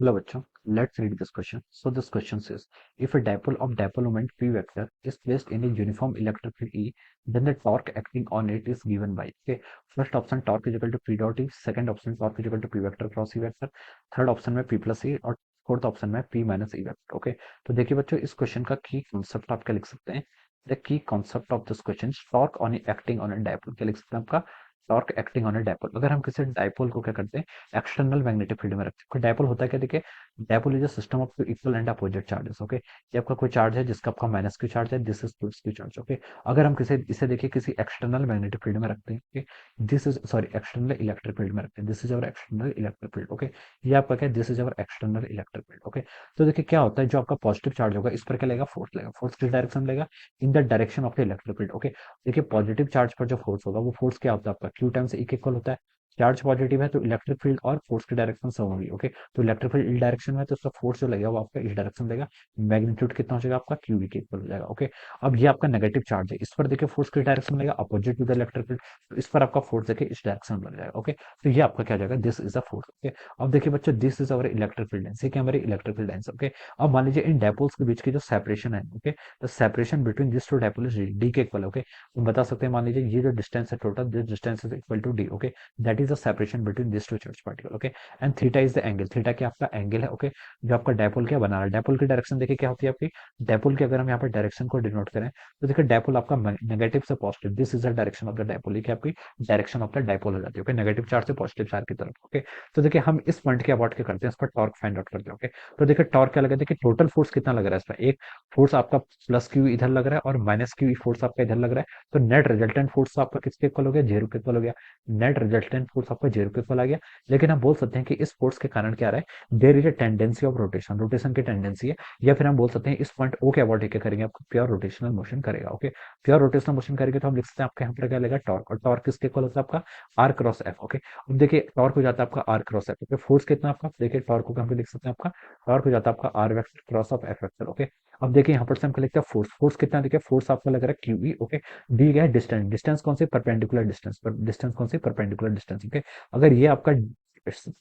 Hello बच्चों, let's read this question. So this question says, if a dipole of dipole moment P vector is placed in a uniform electric field E, then the torque acting on it is given by. Okay, first option torque is equal to P dot E, second option torque is equal to P vector cross E vector, third option में P plus E और fourth option में P minus E vector. Okay, तो देखिए बच्चों इस question का की concept आप क्या लिख सकते हैं. The key concept of this question torque on acting on a dipole क्या लिख सकते हैं आपका torque acting on a dipole. अगर हम किसी डाइपोल को क्या करते हैं एक्सटर्नल मैग्नेटिक फील्ड में रखते हैं. डाइपोल होता है क्या देखिए, dipole is a system of equal and opposite charges. Okay, ये आपका कोई चार्ज है जिसका आपका माइनस क्यू चार्ज है, this is plus Q charge. Okay, अगर हम किसी इसे देखिए किसी एक्सटर्नल मैग्नेटिक फील्ड में रखते हैं. Okay, this is sorry external electric field में रखते हैं. This is our external electric field. Okay, ये आपका क्या है, this is our external electric field. Okay, तो देखिए क्या होता है, जो आपका पॉजिटिव चार्ज होगा इस पर क्या लेगा, फोर्स लेगा. फोर्स किस डायरेक्शन में लेगा, in the direction of the electric field. Okay, देखिए पॉजिटिव चार्ज पर जो फोर्स होगा वो फोर्स क्या होता है आपका क्यू टाइम्स ई के इक्वल होता है. चार्ज पॉजिटिव है तो इलेक्ट्रिक फील्ड और फोर्स की डायरेक्शन सेम होगी. ओके, तो इलेक्ट्रिक फील्ड इस डायरेक्शन में है तो उसका फोर्स जो लगेगा वो आपका इस डायरेक्शन में लगेगा. मैग्नीट्यूड कितना हो जाएगा आपका क्यू वी के इक्वल हो जाएगा. ओके, अब ये आपका नेगेटिव चार्ज है, इस पर देखिए फोर्स किस डायरेक्शन में लगेगा, opposite to the electric field, तो इस पर आपका फोर्स देखिए इस डायरेक्शन में लग जाएगा. ओके, तो ये आपका क्या हो जाएगा, this is a force. Okay, अब देखिए बच्चों this is our electric field lines, ये क्या हमारी इलेक्ट्रिक फील्ड लाइन्स. ओके, अब मान लीजिए इन डायपोल्स के बीच की जो सेपरेशन है. Okay, the separation between this two dipole is D के इक्वल. ओके, तो बता सकते हैं मान लीजिए ये जो डिस्टेंस है total, this distance is equal to D. Okay, that is the separation between this two charge particle. Okay, and theta is the angle, theta क्या आपका एंगल है. ओके, जो आपका डायपोल क्या बना रहा है, डायपोल की डायरेक्शन देखिए क्या होती है आपकी, डायपोल की अगर हम यहाँ पर डायरेक्शन को डिनोट करें तो देखिए डायपोल आपका नेगेटिव से positive, this is the direction of the dipole, ये क्या आपकी डायरेक्शन ऑफ द डायपोल हो जाती है. ओके, नेगेटिव चार्ज से पॉजिटिव चार्ज की तरफ. ओके, तो देखिए हम इस पॉइंट के अबाउट क्या करते हैं, इस पर टॉर्क फाइंड आउट करते हैं. ओके, तो देखिए टॉर्क क्या लगा, देखिए टोटल फोर्स कितना लग रहा है इस पर, एक फोर्स आपका प्लस क्यू इधर लग रहा है और माइनस क्यू फोर्स आपका इधर लग रहा है, तो नेट रिजल्टेंट फोर्स आपका किसके इक्वल हो गया, जीरो के इक्वल हो गया. नेट रिजल्टेंट फोर्स आपका जीरो के इक्वल आ गया. लेकिन हम बोल सकते हैं कि इस फोर्स के कारण क्या आ रहा है, there is a tendency of rotation, rotation की टेंडेंसी है. या फिर हम बोल सकते हैं इस पॉइंट ओ के अबाउट क्या करेंगे, आपको प्योर रोटेशनल मोशन करेगा. ओके, प्योर रोटेशनल मोशन करेंगे तो हम लिख सकते हैं आपके यहाँ पर क्या लगेगा टॉर्क, और टॉर्क किसके इक्वल होता है आपका आर क्रॉस एफ. ओके, अब देखिए टॉर्क हो जाता है आपका R cross F. Okay, force कितना आपका, देखिए टॉर्क को हम लिख सकते हैं आपका टॉर्क हो जाता है आपका R vector cross of F vector. Okay, अब देखिए यहाँ पर से हम लिखते हैं फोर्स, फोर्स कितना देखिए, फोर्स आपका लग रहा है क्यू ई. ओके, डी क्या है डिस्टेंस, डिस्टेंस कौन सी परपेंडिकुलर डिस्टेंस पर, डिस्टेंस कौन सी परपेंडिकुलर डिस्टेंस. ओके, अगर ये आपका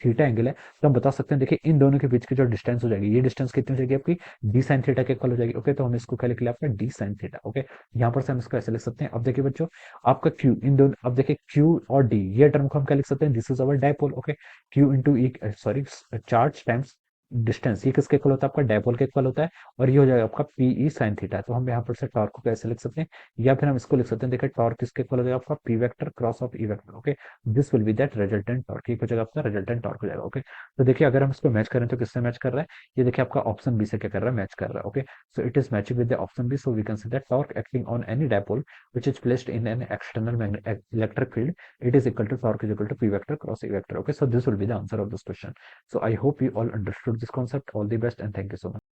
थीटा एंगल है तो हम बता सकते हैं देखिए इन दोनों के बीच की जो डिस्टेंस हो जाएगी, ये डिस्टेंस कितनी हो जाएगी आपकी डी साइन थीटा के इक्वल हो जाएगी. ओके, तो हम इसको क्या लिख लिया आपका डी साइन थीटा. ओके, यहाँ पर से हम इसको ऐसे लिख सकते हैं. अब देखिए बच्चों आपका क्यू इन दोनों, अब देखिए क्यू और डी ये टर्म को हम क्या लिख सकते हैं, this is our dipole. Okay, Q into E sorry charge times distance, ये किसके इक्वल होता है आपका डायपोल के इक्वल होता है, और ये हो जाएगा आपका पीई साइन थीटा. तो हम यहाँ पर से टॉर्क को कैसे लिख सकते हैं, या फिर हम इसको लिख सकते हैं देखिए टॉर्क किसके इक्वल हो जाएगा आपका P vector cross of E vector. Okay, this will be that resultant torque, ये हो जाएगा आपका रिजल्टेंट टॉर्क हो जाएगा. ओके, तो देखिए अगर हम इसको मैच करें तो किससे मैच कर रहा है, ये देखिए आपका ऑप्शन बी से क्या कर रहा है, मैच कर रहा है. Okay, so it is matching with the option B, so we can say that torque acting on any dipole which is placed in an external electric field, it is equal to torque is equal to p vector cross e vector. Okay, so this will be the answer of this question. So I hope you all understood this concept. All the best and thank you so much.